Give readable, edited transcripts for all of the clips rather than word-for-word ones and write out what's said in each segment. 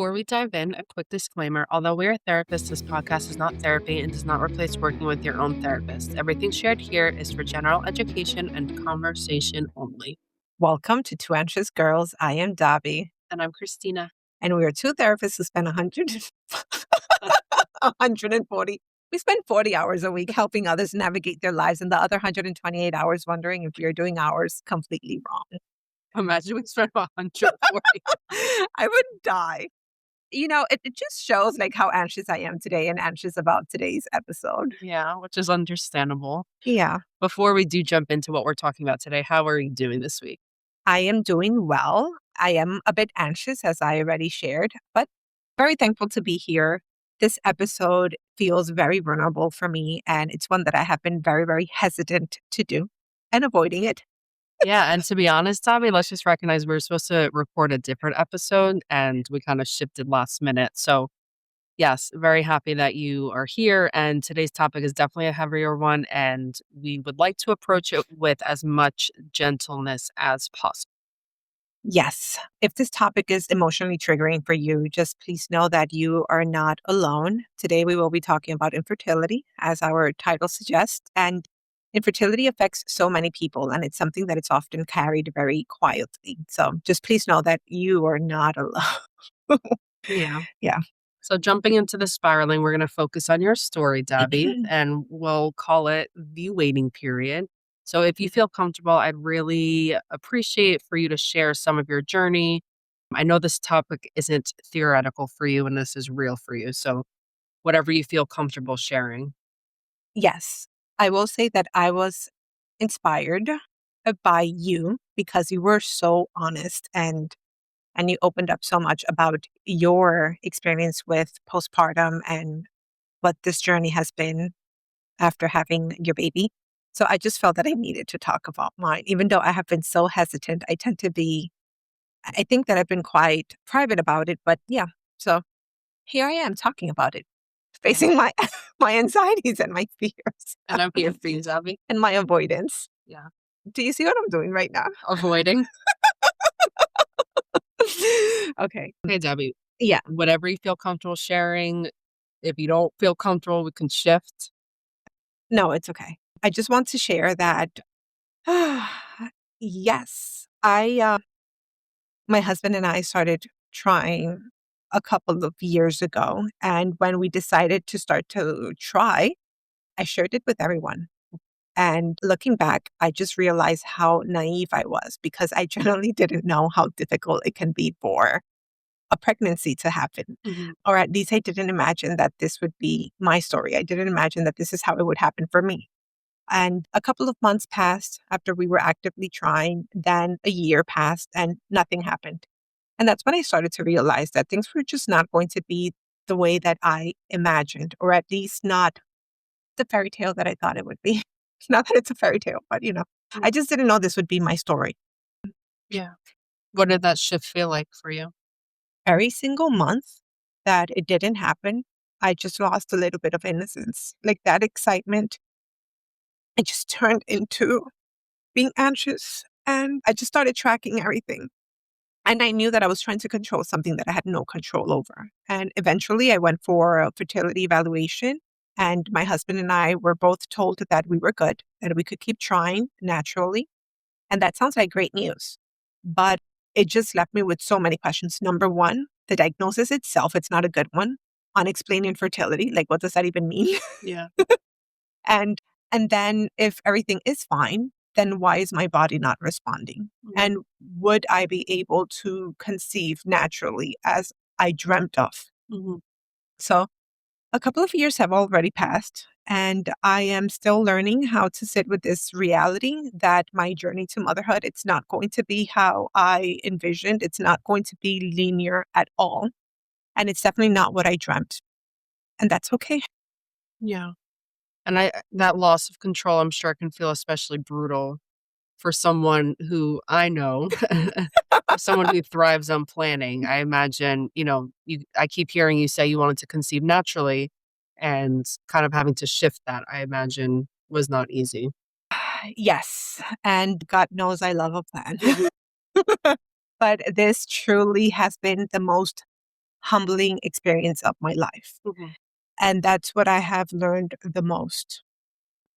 Before we dive in, a quick disclaimer. Although we're therapists, this podcast is not therapy and does not replace working with your own therapist. Everything shared here is for general education and conversation only. Welcome to Two Anxious Girls. I am Dabby. And I'm Christina. And we are two therapists who spend 140. We spend 40 hours a week helping others navigate their lives, and the other 128 hours wondering if we are doing ours completely wrong. Imagine we spent 140. I would die. You know, it just shows like how anxious I am today and anxious about today's episode. Yeah, which is understandable. Yeah. Before we do jump into what we're talking about today, how are you doing this week? I am doing well. I am a bit anxious, as I already shared, but very thankful to be here. This episode feels very vulnerable for me, and it's one that I have been very, very hesitant to do and avoiding it. Yeah, and to be honest, Tommy, let's just recognize we were supposed to record a different episode and we kind of shifted last minute. So yes, very happy that you are here. And today's topic is definitely a heavier one. And we would like to approach it with as much gentleness as possible. Yes, if this topic is emotionally triggering for you, just please know that you are not alone. Today, we will be talking about infertility, as our title suggests. And infertility affects so many people, and it's something that it's often carried very quietly. So just please know that you are not alone. Yeah. Yeah. So jumping into the spiraling, we're going to focus on your story, Dabby, and we'll call it the waiting period. So if you feel comfortable, I'd really appreciate for you to share some of your journey. I know this topic isn't theoretical for you and this is real for you. So whatever you feel comfortable sharing. Yes, I will say that I was inspired by you because you were so honest and you opened up so much about your experience with postpartum and what this journey has been after having your baby. So I just felt that I needed to talk about mine. Even though I have been so hesitant, I think that I've been quite private about it. But yeah, so here I am talking about it, facing my my anxieties and my fears And I'm here for you, Dabby. and my avoidance. Yeah. Do you see what I'm doing right now? Avoiding. Okay. Okay, Dabby. Yeah. Whatever you feel comfortable sharing. If you don't feel comfortable, we can shift. No, it's okay. I just want to share that, yes, my husband and I started trying a couple of years ago. And when we decided to start to try, I shared it with everyone. And looking back, I just realized how naive I was because I generally didn't know how difficult it can be for a pregnancy to happen. Mhm. Or at least I didn't imagine that this would be my story. I didn't imagine that this is how it would happen for me. And a couple of months passed after we were actively trying. Then a year passed and nothing happened. And that's when I started to realize that things were just not going to be the way that I imagined, or at least not the fairy tale that I thought it would be. Not that it's a fairy tale, but I just didn't know this would be my story. Yeah. What did that shift feel like for you? Every single month that it didn't happen, I just lost a little bit of innocence. Like that excitement, it just turned into being anxious. And I just started tracking everything. And I knew that I was trying to control something that I had no control over. And eventually I went for a fertility evaluation. And my husband and I were both told that we were good, that we could keep trying naturally. And that sounds like great news. But it just left me with so many questions. Number one, the diagnosis itself, it's not a good one. Unexplained infertility, like what does that even mean? Yeah. And then if everything is fine, then why is my body not responding? Mhm. And would I be able to conceive naturally as I dreamt of? Mhm. So a couple of years have already passed, and I am still learning how to sit with this reality that my journey to motherhood, it's not going to be how I envisioned. It's not going to be linear at all. And it's definitely not what I dreamt. And that's okay. Yeah. And that loss of control, I'm sure can feel especially brutal for someone who I know, for someone who thrives on planning. I imagine, I keep hearing you say you wanted to conceive naturally and kind of having to shift that, I imagine was not easy. Yes. And God knows I love a plan. Mhm. But this truly has been the most humbling experience of my life. Mhm. And that's what I have learned the most.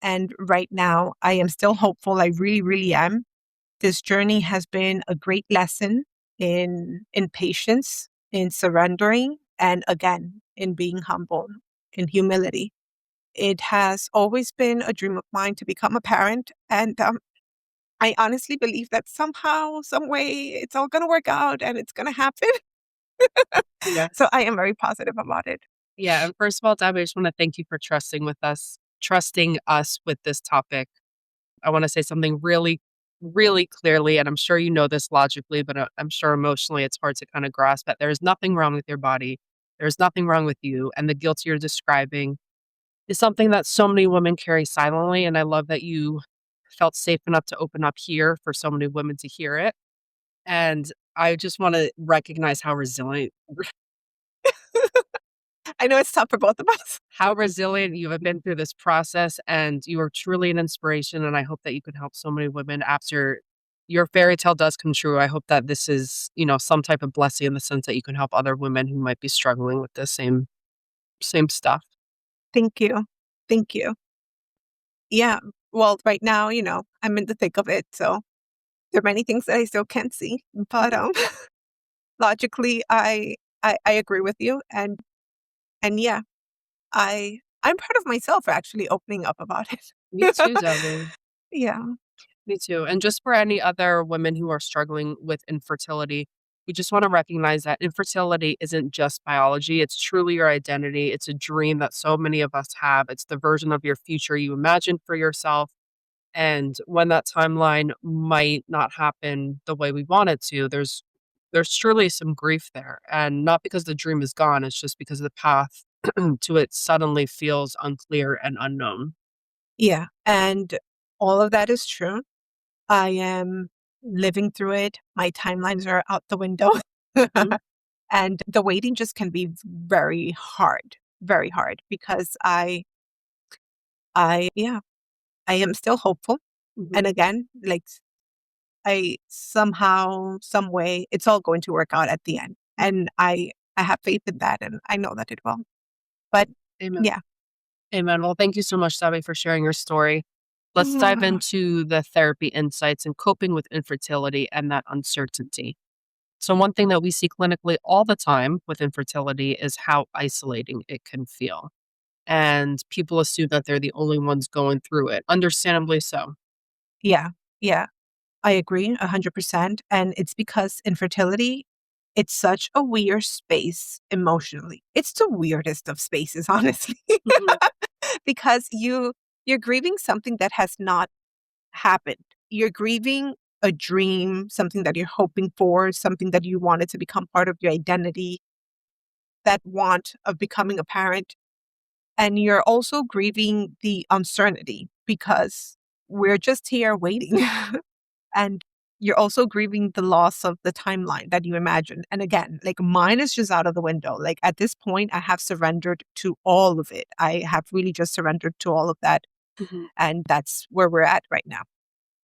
And right now, I am still hopeful. I really, really am. This journey has been a great lesson in patience, in surrendering, and again, in being humble, in humility. It has always been a dream of mine to become a parent, and I honestly believe that somehow, some way, it's all going to work out and it's going to happen. So I Yes. am very positive about it. Yeah, and first of all, Dabby, I just wanna thank you for trusting us with this topic. I wanna say something really, really clearly, and I'm sure you know this logically, but, I'm sure emotionally it's hard to kinda grasp that there is nothing wrong with your body. There's nothing wrong with you, and the guilt you're describing is something that so many women carry silently, and I love that you felt safe enough to open up here for so many women to hear it, and I just wanna recognize I know it's tough for both of us. how resilient you have been through this process, and you are truly an inspiration, and I hope that you can help so many women after your fairy tale does come true. I hope that this is, some type of blessing in the sense that you can help other women who might be struggling with the same stuff. Thank you. Thank you. Yeah. Well, right now, I'm in the thick of it. So there are many things that I still can't see. But Mhm. logically, I agree with you. And yeah, I'm proud of myself for actually opening up about Me it. too, Debbie. Yeah. Me too. And just for any other women who are struggling with infertility, we just want to recognize that infertility isn't just biology. It's truly your identity. It's a dream that so many of us have. It's the version of your future you imagine for yourself. And when that timeline might not happen the way we want it to, there's truly some grief there. And not because the dream is gone, it's just because the path to it suddenly feels unclear and unknown. Yeah. And all of that is true. I am living through it. My timelines are out the window. Mhm. And the waiting just can be very hard because yeah, I am still hopeful. Mhm. And again, like I somehow, some way, it's all going to work out at the end. And I have faith in that and I know that it will. But Amen. yeah. Amen. Well, thank you so much, Sabi, for sharing your story. Let's dive into the therapy insights and coping with infertility and that uncertainty. So, one thing that we see clinically all the time with infertility is how isolating it can feel. And people assume that they're the only ones going through it, understandably so. Yeah. Yeah. I agree 100%. And it's because infertility, it's such a weird space emotionally. It's the weirdest of spaces, honestly, Mhm. because you're grieving something that has not happened. You're grieving a dream, something that you're hoping for, something that you wanted to become part of your identity, that want of becoming a parent. And you're also grieving the uncertainty because we're just here waiting. And you're also grieving the loss of the timeline that you imagined. And again, like mine is just out of the window. Like at this point, I have surrendered to all of it. I have really just surrendered to all of that. Mhm. And that's where we're at right now.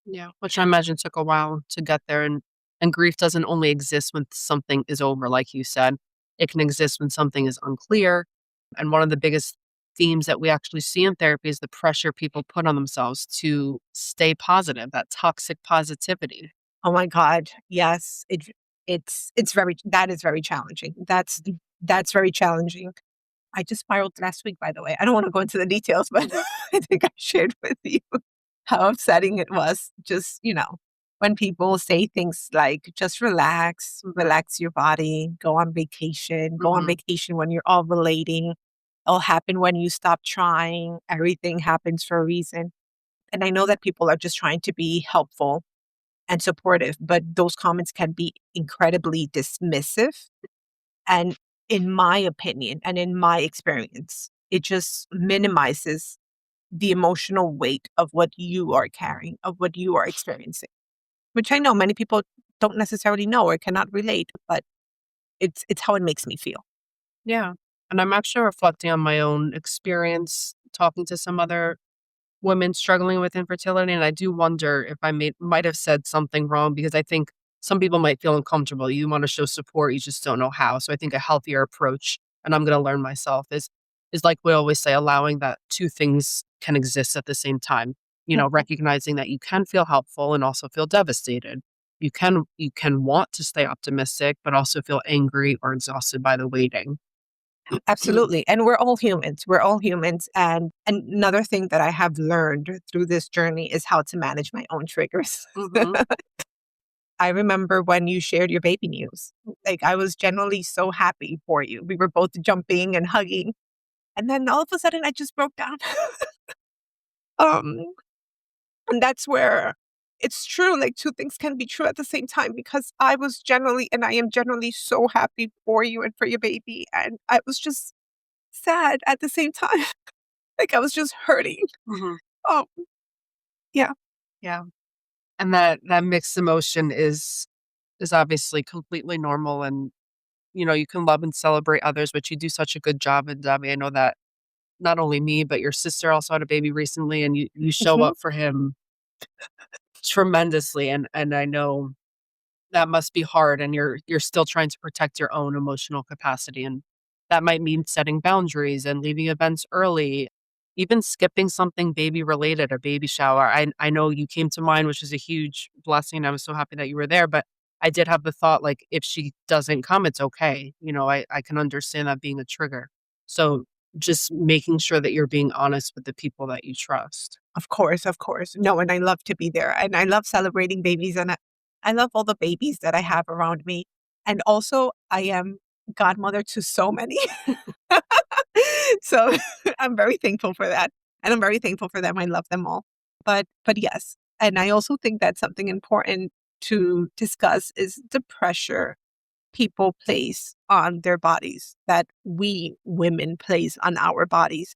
Yeah, which I imagine took a while to get there. And grief doesn't only exist when something is over, like you said. It can exist when something is unclear. And one of the biggest themes that we actually see in therapy is the pressure people put on themselves to stay positive, that toxic positivity. Oh my God. Yes. It's very, that is very challenging. That's very challenging. I just spiraled last week, by the way. I don't want to go into the details, but Mhm. I think I shared with you how upsetting it was. Just, when people say things like, just relax, Mhm. relax your body, go on Mhm. vacation when you're ovulating. It'll happen when you stop trying. Everything happens for a reason. And I know that people are just trying to be helpful and supportive, but those comments can be incredibly dismissive. And in my opinion and in my experience, it just minimizes the emotional weight of what you are carrying, of what you are experiencing, which I know many people don't necessarily know or cannot relate, but it's how it makes me feel. Yeah. And I'm actually reflecting on my own experience talking to some other women struggling with infertility. And I do wonder if I might have said something wrong because I think some people might feel uncomfortable. You want to show support, you just don't know how. So I think a healthier approach, and I'm going to learn myself, is like we always say, allowing that two things can exist at the same time. Recognizing that you can feel helpful and also feel devastated. You can want to stay optimistic, but also feel angry or exhausted by the waiting. Absolutely. And we're all humans. We're all humans. And another thing that I have learned through this journey is how to manage my own triggers. Hmm. I remember when you shared your baby news. Like, I was genuinely so happy for you. We were both jumping and hugging. And then all of a sudden I just broke down. um and that's where it's true, like two things can be true at the same time, because I was generally and I am generally so happy for you and for your baby, and I was just sad at the same time. Like, I was just hurting. Hmm. Oh, yeah. Yeah. And that mixed emotion is obviously completely normal, and you can love and celebrate others, but you do such a good job. And Dabby, I know that not only me, but your sister also had a baby recently, and you show Mhm. up for him tremendously. And I know that must be hard, and you're still trying to protect your own emotional capacity, and that might mean setting boundaries and leaving events early, even skipping something baby related, a baby shower. I know you came to mind, which is a huge blessing. I was so happy that you were there, but I did have the thought, like, if she doesn't come, it's okay. I can understand that being a trigger. So just making sure that you're being honest with the people that you trust. Of course, of course. No, and I love to be there, and I love celebrating babies, and I love all the babies that I have around me. And also, I am godmother to so many. So, I'm very thankful for that, and I'm very thankful for them. I love them all. But yes, and I also think that something important to discuss is the pressure people place on their bodies, that we women place on our bodies,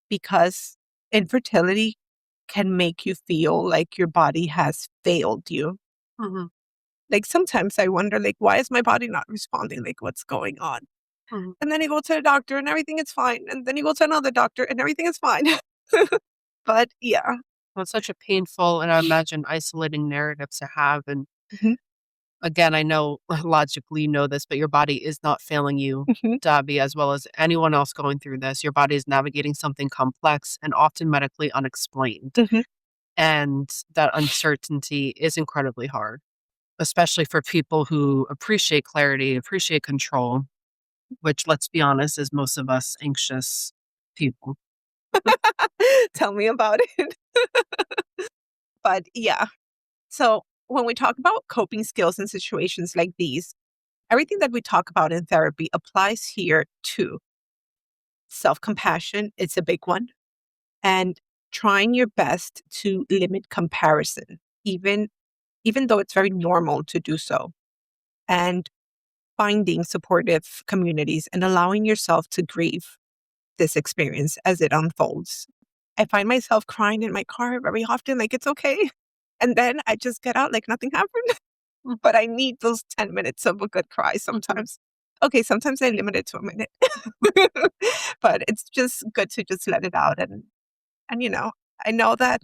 because infertility can make you feel like your body has failed you. Mhm, Like, sometimes I wonder, like, why is my body not responding? Like, what's going on? mhm. And then you go to the doctor and everything is fine. And then you go to another doctor and everything is fine. But yeah. Well, it's such a painful and I imagine isolating narrative to have. And Mhm, again, I know logically you know this, but your body is not failing you, mhm, Dabby, as well as anyone else going through this. Your body is navigating something complex and often medically unexplained. mhm. And that uncertainty is incredibly hard, especially for people who appreciate clarity, appreciate control, which, let's be honest, is most of us anxious people. Tell me about it. But yeah. So when we talk about coping skills in situations like these, everything that we talk about in therapy applies here too. Self compassion, it's a big one. And trying your best to limit comparison, even though it's very normal to do so. And finding supportive communities and allowing yourself to grieve this experience as it unfolds. I find myself crying in my car very often, like, it's okay. And then I just get out like nothing happened. But I need those 10 minutes of a good cry Mhm. sometimes. Okay, sometimes I limit it to a minute. But it's just good to just let it out, and I know that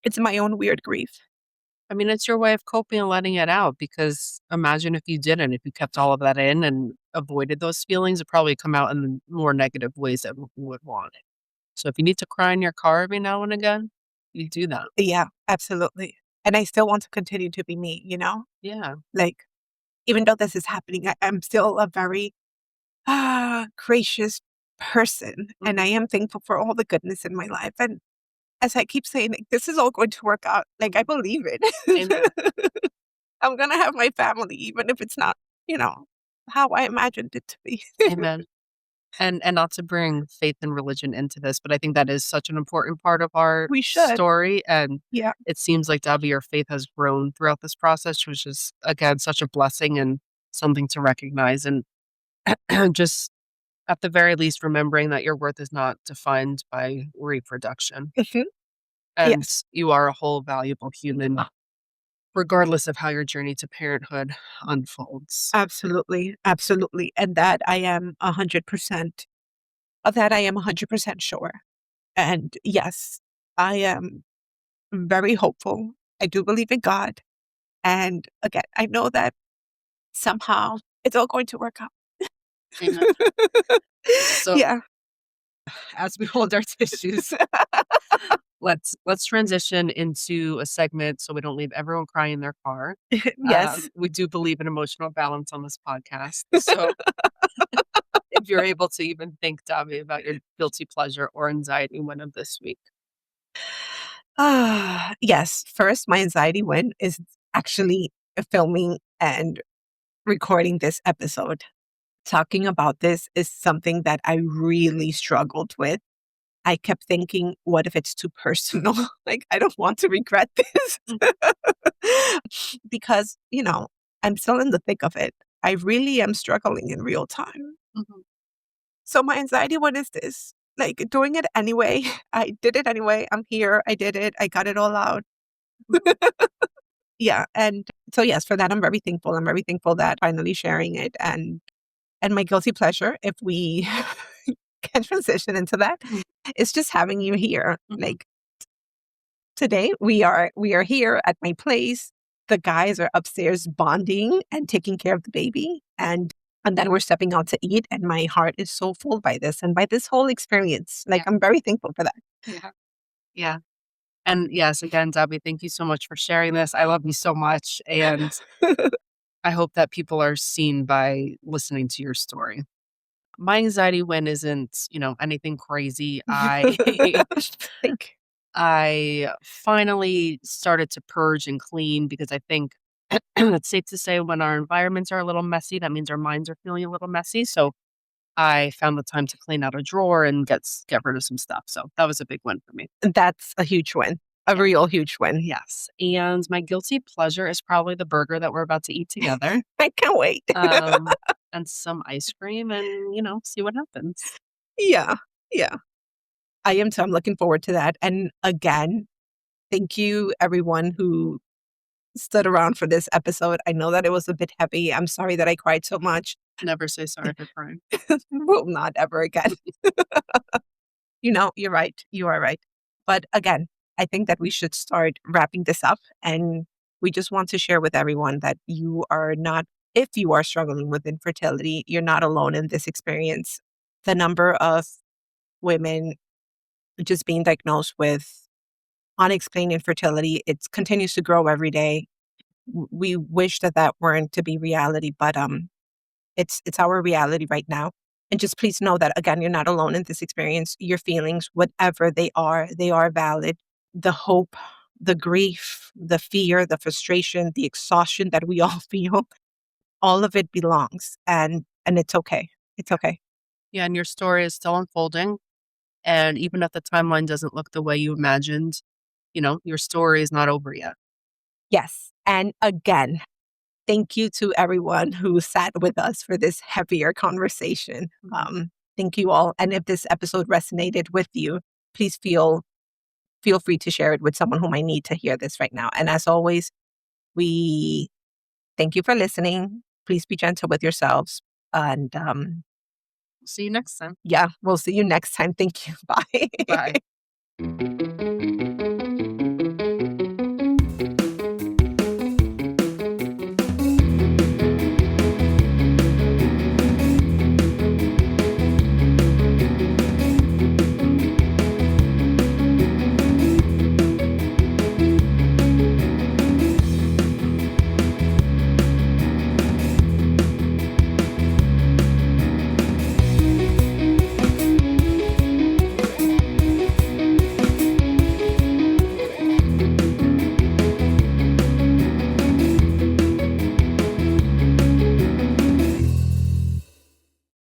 it's my own weird grief. I mean, it's your way of coping and letting it out, because imagine if you didn't, if you kept all of that in and avoided those feelings, it probably come out in more negative ways that you would want it. So if you need to cry in your car every now and again, you do that. Yeah, absolutely. And I still want to continue to be me, Yeah. Like, even though this is happening, I'm still a very gracious person. And Mhm. I am thankful for all the goodness in my life. And as I keep saying, like, this is all going to work out. Like, I believe Amen. it. I'm going to have my family, even if it's not, you know, how I imagined it to be. Amen. And not to bring faith and religion into this, but I think that is such an important part of our We should. story. And Yeah. it seems like, Debbie, your faith has grown throughout this process, which is again such a blessing and something to recognize. And just at the very least, remembering that your worth is not defined by reproduction, Mhm. and Yes. you are a whole valuable human, regardless of how your journey to parenthood unfolds. Absolutely. Absolutely. And that I am 100%, of that I am 100% sure. And yes, I am very hopeful. I do believe in God. And again, I know that somehow it's all going to work out. Amen. So Yeah. as we hold our tissues, let's transition into a segment so we don't leave everyone crying in their car. Yes. We do believe in emotional balance on this podcast. So if you're able to even think, Dabby, about your guilty pleasure or anxiety win of this week. Yes. First, my anxiety win is actually filming and recording this episode. Talking about this is something that I really struggled with. I kept thinking, what if it's too personal? Like, I don't want to regret this. Because, I'm still in the thick of it. I really am struggling in real time. Mhm, So my anxiety one is this, like doing it anyway. I did it anyway. I'm here. I did it. I got it all out. mhm, Yeah. And so yes, for that I'm very thankful. I'm very thankful that finally sharing it and my guilty pleasure, if we can transition into that, mhm, is just having you here. mhm. Like today we are here at my place. The guys are upstairs bonding and taking care of the baby. And then we're stepping out to eat. And my heart is so full by this and by this whole experience. Like Yeah, I'm very thankful for that. yeah, yeah. And yes, again, Dabby, thank you so much for sharing this. I love you so much. And I hope that people are seen by listening to your story. My anxiety win isn't, anything crazy. Thank I finally started to purge and clean because I think it's safe to say when our environments are a little messy, that means our minds are feeling a little messy. So I found the time to clean out a drawer and get rid of some stuff. So that was a big win for me. That's a huge win. A Yeah. real huge win. Yes. And my guilty pleasure is probably the burger that we're about to eat together. I can't wait. Um, and some ice cream and, see what happens. Yeah. Yeah. I am too. I'm looking forward to that. And again, thank you everyone who stood around for this episode. I know that it was a bit heavy. I'm sorry that I cried so much. Never say sorry for crying. Will not ever again. You're right. You are right. But again, I think that we should start wrapping this up. And we just want to share with everyone that you are not, if you are struggling with infertility, you're not alone in this experience. The number of women just being diagnosed with unexplained infertility, it continues to grow every day. We wish that that weren't to be reality, but it's our reality right now. And just please know that again, you're not alone in this experience. Your feelings, whatever they are valid. The hope, the grief, the fear, the frustration, the exhaustion that we all feel, all of it belongs, and it's okay. It's okay. Yeah, and your story is still unfolding. And even if the timeline doesn't look the way you imagined, your story is not over yet. Yes. And again, thank you to everyone who sat with us for this heavier conversation. Mhm. Thank you all. And if this episode resonated with you, please feel free to share it with someone who might need to hear this right now. And as always, we thank you for listening. Please be gentle with yourselves. And See you next time. yeah, we'll see you next time. Thank you. Bye. Bye.